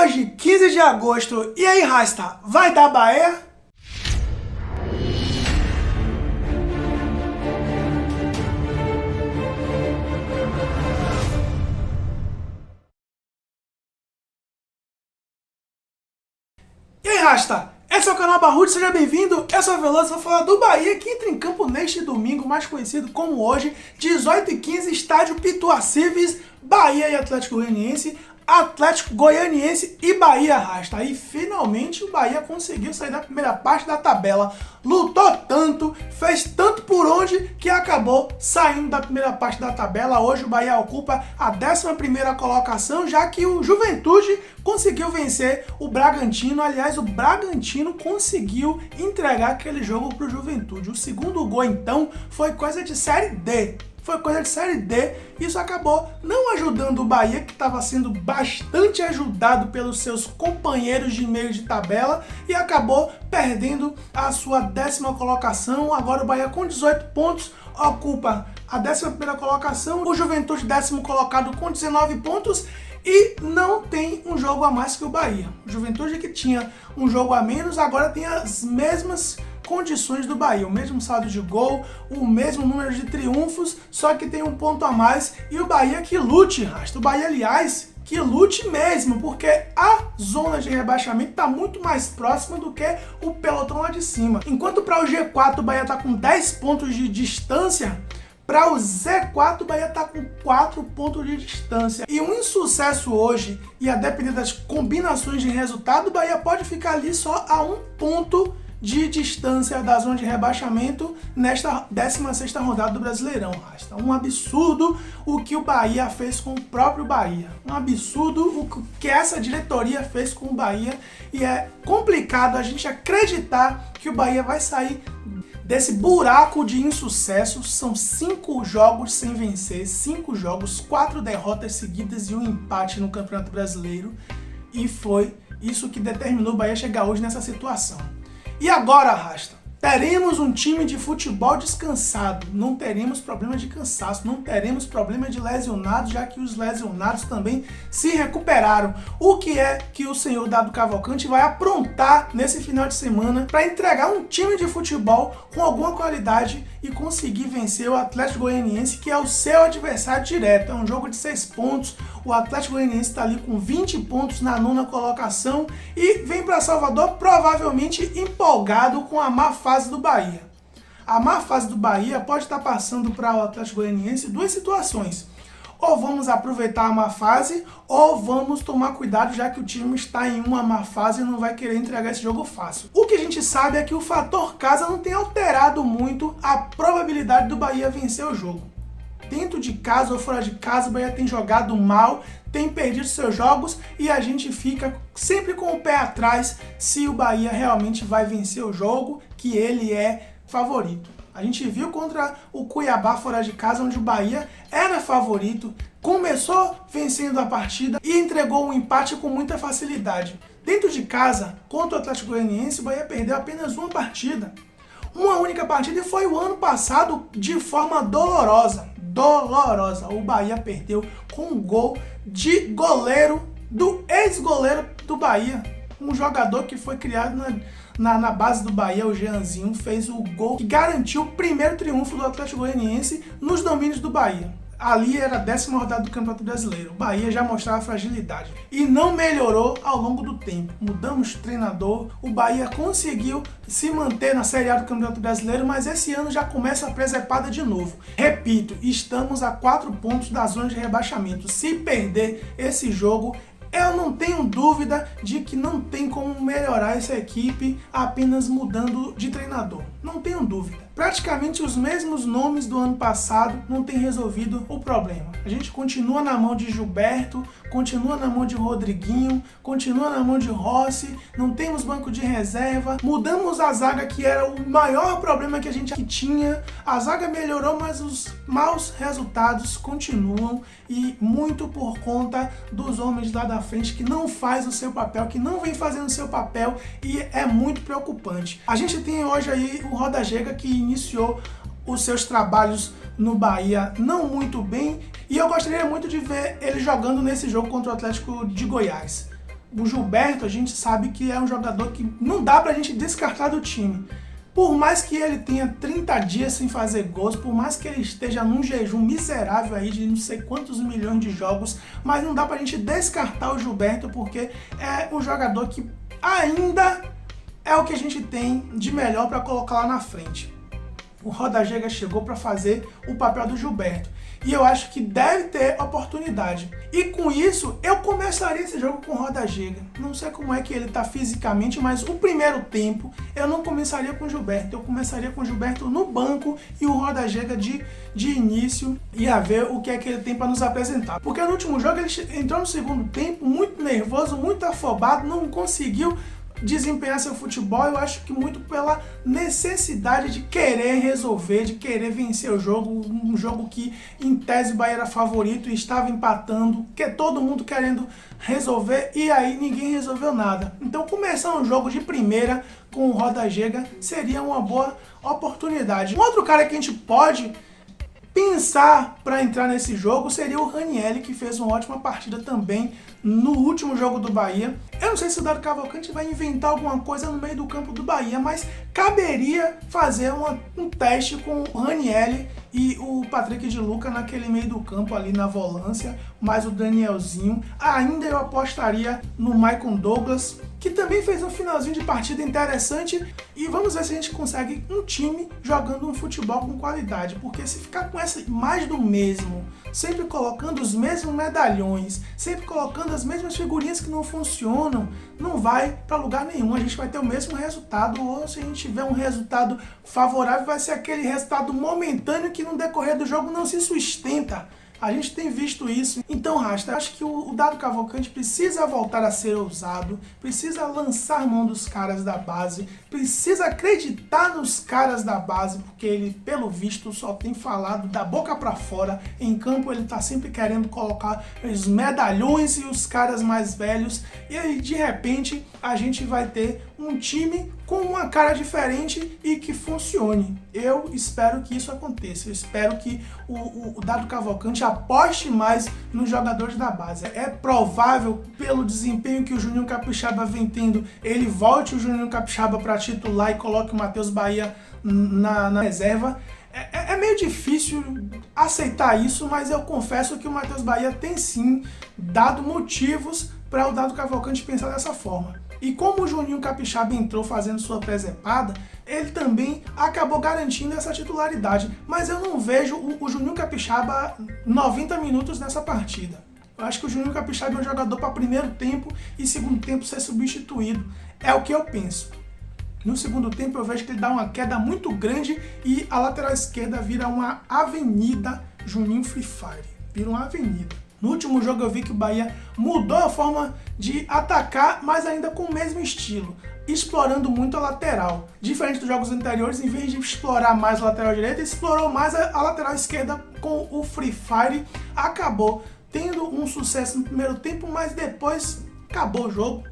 Hoje, 15 de agosto, e aí, Rasta, vai dar Bahia? E aí, Rasta, esse é o canal Barrudo, seja bem-vindo, eu sou o Veloso, vou falar do Bahia que entra em campo neste domingo, mais conhecido como hoje, 18h15, estádio Pituacives, Bahia e Atlético Goianiense. Atlético Goianiense e Bahia, Rasta. Aí finalmente o Bahia conseguiu sair da primeira parte da tabela. Lutou tanto, fez tanto por onde que acabou saindo da primeira parte da tabela. Hoje o Bahia ocupa a 11ª colocação, já que o Juventude conseguiu vencer o Bragantino. Aliás, o Bragantino conseguiu entregar aquele jogo para o Juventude. O segundo gol, então, foi coisa de Série D. Isso acabou não ajudando o Bahia, que estava sendo bastante ajudado pelos seus companheiros de meio de tabela, e acabou perdendo a sua 10ª colocação. Agora o Bahia com 18 pontos ocupa a 11ª colocação, o Juventude 10º colocado com 19 pontos, e não tem um jogo a mais que o Bahia. O Juventude, que tinha um jogo a menos, agora tem as mesmas condições do Bahia, o mesmo saldo de gol, o mesmo número de triunfos, só que tem um ponto a mais, e o Bahia que lute, Rasta. O Bahia, aliás, que lute mesmo, porque a zona de rebaixamento está muito mais próxima do que o pelotão lá de cima. Enquanto para o G4 o Bahia está com 10 pontos de distância, para o Z4 o Bahia está com 4 pontos de distância. E um insucesso hoje, e a depender das combinações de resultado, o Bahia pode ficar ali só a 1 ponto de distância da zona de rebaixamento nesta 16ª rodada do Brasileirão, Rasta. Um absurdo o que o Bahia fez com o próprio Bahia. Um absurdo o que essa diretoria fez com o Bahia, e é complicado a gente acreditar que o Bahia vai sair desse buraco de insucesso. São 5 jogos sem vencer, 5 jogos, 4 derrotas seguidas e um empate no Campeonato Brasileiro, e foi isso que determinou o Bahia chegar hoje nessa situação. E agora, Rasta, teremos um time de futebol descansado, não teremos problema de cansaço, não teremos problema de lesionados, já que os lesionados também se recuperaram. O que é que o senhor Dado Cavalcante vai aprontar nesse final de semana para entregar um time de futebol com alguma qualidade e conseguir vencer o Atlético Goianiense, que é o seu adversário direto? É um jogo de 6 pontos, o Atlético Goianiense está ali com 20 pontos na 9ª colocação e vem para Salvador provavelmente empolgado com a má fase do Bahia. A má fase do Bahia pode estar passando para o Atlético Goianiense duas situações: ou vamos aproveitar a má fase, ou vamos tomar cuidado, já que o time está em uma má fase e não vai querer entregar esse jogo fácil. O que a gente sabe é que o fator casa não tem alterado muito a probabilidade do Bahia vencer o jogo. Dentro de casa ou fora de casa, o Bahia tem jogado mal, tem perdido seus jogos, e a gente fica sempre com o pé atrás se o Bahia realmente vai vencer o jogo, que ele é favorito. A gente viu contra o Cuiabá fora de casa, onde o Bahia era favorito, começou vencendo a partida e entregou um empate com muita facilidade. Dentro de casa, contra o Atlético Goianiense, o Bahia perdeu apenas uma partida. Uma única partida, e foi o ano passado de forma dolorosa. O Bahia perdeu com um gol de goleiro, do ex-goleiro do Bahia. Um jogador que foi criado na base do Bahia, o Jeanzinho, fez o gol que garantiu o primeiro triunfo do Atlético Goianiense nos domínios do Bahia. Ali era a 10ª rodada do Campeonato Brasileiro. O Bahia já mostrava fragilidade e não melhorou ao longo do tempo. Mudamos de treinador, o Bahia conseguiu se manter na Série A do Campeonato Brasileiro, mas esse ano já começa a presepada de novo. Repito, estamos a 4 pontos da zona de rebaixamento. Se perder esse jogo, eu não tenho dúvida de que não tem como melhorar essa equipe apenas mudando de treinador. Não tenho dúvida. Praticamente os mesmos nomes do ano passado não tem resolvido o problema. A gente continua na mão de Gilberto, continua na mão de Rodriguinho, continua na mão de Rossi, não temos banco de reserva, mudamos a zaga, que era o maior problema que a gente tinha. A zaga melhorou, mas os maus resultados continuam, e muito por conta dos homens lá da frente que não faz o seu papel, que não vem fazendo o seu papel, e é muito preocupante. A gente tem hoje aí o Roda Gega, que iniciou os seus trabalhos no Bahia não muito bem, e eu gostaria muito de ver ele jogando nesse jogo contra o Atlético de Goiás. O Gilberto, a gente sabe que é um jogador que não dá pra gente descartar do time. Por mais que ele tenha 30 dias sem fazer gols, por mais que ele esteja num jejum miserável aí de não sei quantos milhões de jogos, mas não dá pra gente descartar o Gilberto, porque é um jogador que ainda é o que a gente tem de melhor para colocar lá na frente. O Roda Giga chegou para fazer o papel do Gilberto. E eu acho que deve ter oportunidade. E com isso, eu começaria esse jogo com o Roda Giga. Não sei como é que ele tá fisicamente, mas o primeiro tempo eu não começaria com o Gilberto. Eu começaria com o Gilberto no banco e o Roda Giga de início. Ia ver o que é que ele tem para nos apresentar. Porque no último jogo ele entrou no segundo tempo muito nervoso, muito afobado, não conseguiu desempenhar seu futebol. Eu acho que muito pela necessidade de querer resolver, de querer vencer o jogo, um jogo que em tese o Bahia era favorito e estava empatando, que é todo mundo querendo resolver e aí ninguém resolveu nada. Então começar um jogo de primeira com o Roda Giga seria uma boa oportunidade. Um outro cara que a gente pode pensar para entrar nesse jogo seria o Ranieri, que fez uma ótima partida também no último jogo do Bahia. Eu não sei se o Dado Cavalcante vai inventar alguma coisa no meio do campo do Bahia, mas caberia fazer um teste com o Ranieri e o Patrick de Luca naquele meio do campo ali na volância, mais o Danielzinho. Ainda eu apostaria no Maicon Douglas, que também fez um finalzinho de partida interessante, e vamos ver se a gente consegue um time jogando um futebol com qualidade, porque se ficar com essa mais do mesmo, sempre colocando os mesmos medalhões, sempre colocando as mesmas figurinhas que não funcionam, não vai para lugar nenhum. A gente vai ter o mesmo resultado, ou se a gente tiver um resultado favorável, vai ser aquele resultado momentâneo que no decorrer do jogo não se sustenta. A gente tem visto isso. Então, Rasta, acho que o Dado Cavalcante precisa voltar a ser ousado, precisa lançar mão dos caras da base, precisa acreditar nos caras da base, porque ele, pelo visto, só tem falado da boca para fora. Em campo ele tá sempre querendo colocar os medalhões e os caras mais velhos, e aí de repente a gente vai ter um time com uma cara diferente e que funcione. Eu espero que isso aconteça. Eu espero que o Dado Cavalcante aposte mais nos jogadores da base. É provável, pelo desempenho que o Juninho Capixaba vem tendo, ele volte o Juninho Capixaba para titular e coloque o Matheus Bahia na reserva. É meio difícil aceitar isso, mas eu confesso que o Matheus Bahia tem sim dado motivos para o Dado Cavalcante pensar dessa forma. E como o Juninho Capixaba entrou fazendo sua presepada, ele também acabou garantindo essa titularidade. Mas eu não vejo o Juninho Capixaba 90 minutos nessa partida. Eu acho que o Juninho Capixaba é um jogador para primeiro tempo e segundo tempo ser substituído. É o que eu penso. No segundo tempo eu vejo que ele dá uma queda muito grande e a lateral esquerda vira uma avenida Juninho Free Fire. Vira uma avenida. No último jogo eu vi que o Bahia mudou a forma de atacar, mas ainda com o mesmo estilo, explorando muito a lateral. Diferente dos jogos anteriores, em vez de explorar mais a lateral direita, explorou mais a lateral esquerda com o Free Fire. Acabou tendo um sucesso no primeiro tempo, mas depois acabou o jogo.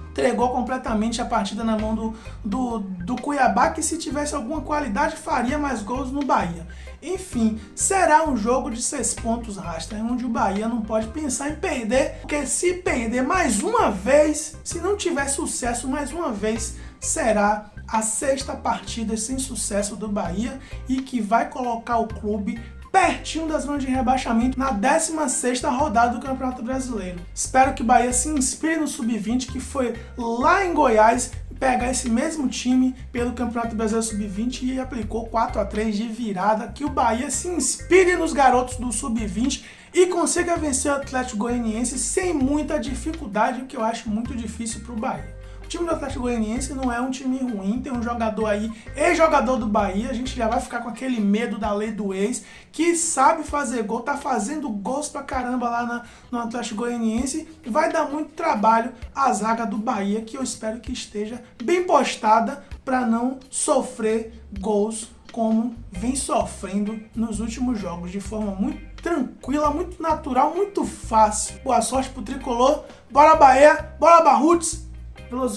Entregou completamente a partida na mão do Cuiabá, que se tivesse alguma qualidade faria mais gols no Bahia. Enfim, será um jogo de 6 pontos, Rasta, onde o Bahia não pode pensar em perder, porque se perder mais uma vez, se não tiver sucesso mais uma vez, será a 6ª partida sem sucesso do Bahia e que vai colocar o clube pertinho da zona de rebaixamento na 16ª rodada do Campeonato Brasileiro. Espero que o Bahia se inspire no Sub-20, que foi lá em Goiás pegar esse mesmo time pelo Campeonato Brasileiro Sub-20 e aplicou 4-3 de virada. Que o Bahia se inspire nos garotos do Sub-20 e consiga vencer o Atlético Goianiense sem muita dificuldade, o que eu acho muito difícil para o Bahia. O time do Atlético Goianiense não é um time ruim, tem um jogador aí, ex-jogador do Bahia, a gente já vai ficar com aquele medo da lei do ex, que sabe fazer gol, tá fazendo gols pra caramba lá no Atlético Goianiense, e vai dar muito trabalho à zaga do Bahia, que eu espero que esteja bem postada para não sofrer gols como vem sofrendo nos últimos jogos, de forma muito tranquila, muito natural, muito fácil. Boa sorte pro Tricolor, bora Bahia, bora Barruts!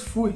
Fui.